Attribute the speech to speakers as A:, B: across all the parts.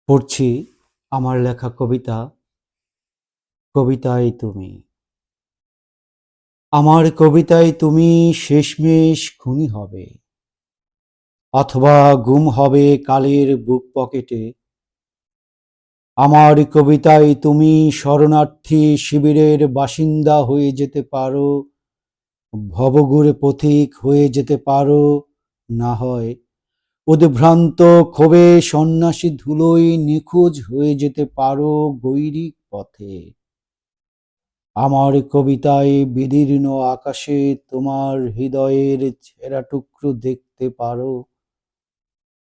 A: পড়ছি আমার লেখা কবিতা, কবিতায় তুমি। আমার কবিতায় তুমি শেষমেশ খুনি হবে, অথবা গুম হবে কালের বুক পকেটে। আমার কবিতায় তুমি শরণার্থী শিবিরের বাসিন্দা হয়ে যেতে পারো, ভবঘুরে পথিক হয়ে যেতে পারো, না হয় উদ্ভ্রান্ত ক্ষোভে সন্ন্যাসী ধুলোয় নিখোঁজ হয়ে যেতে পারো গৈরিক পথে। আমার কবিতায় বিদীর্ণ আকাশে তোমার হৃদয়ের ছেঁড়া টুকরো দেখতে পারো।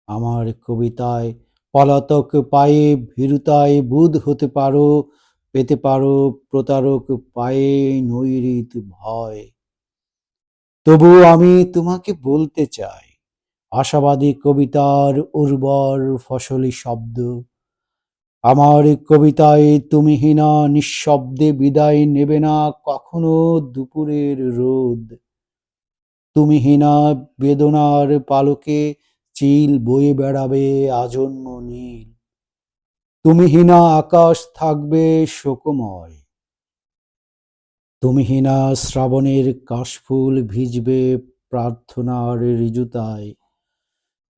A: আমার কবিতায় পলাতক পায়ে ভীরুতায় বুঁদ হতে পারো, পেতে পারো প্রতারক পায়ে নৈরিত ভয়। তবু আমি তোমাকে বলতে চাই, আশাবাদী কবিতার উর্বর ফসলি শব্দ, আমার কবিতায় তুমিহীনা নিঃশব্দে বিদায় নেবে না কখনো দুপুরের রোদ। তুমিহীনা বেদনার পালকে চিল বয়ে বেড়াবে আজন্ম নীল। তুমিহীনা আকাশ থাকবে শোকময়। তুমিহীনা শ্রাবণের কাশফুল ভিজবে প্রার্থনার ঋজুতায়।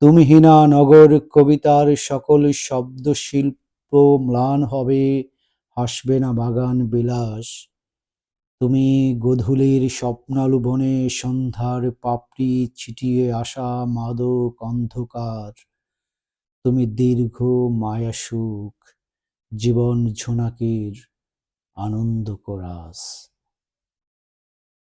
A: তুমিহীনা নগর কবিতার সকল শব্দ শিল্প ম্লান হবে, হাসবে না বাগান বিলাস। তুমি গোধূলির স্বপ্নালু বনে সন্ধ্যার পাপড়ি ছিটিয়ে আসা মাদক অন্ধকার। তুমি দীর্ঘ মায়া সুখ, জীবন ঝোনাকির আনন্দ কোরাস।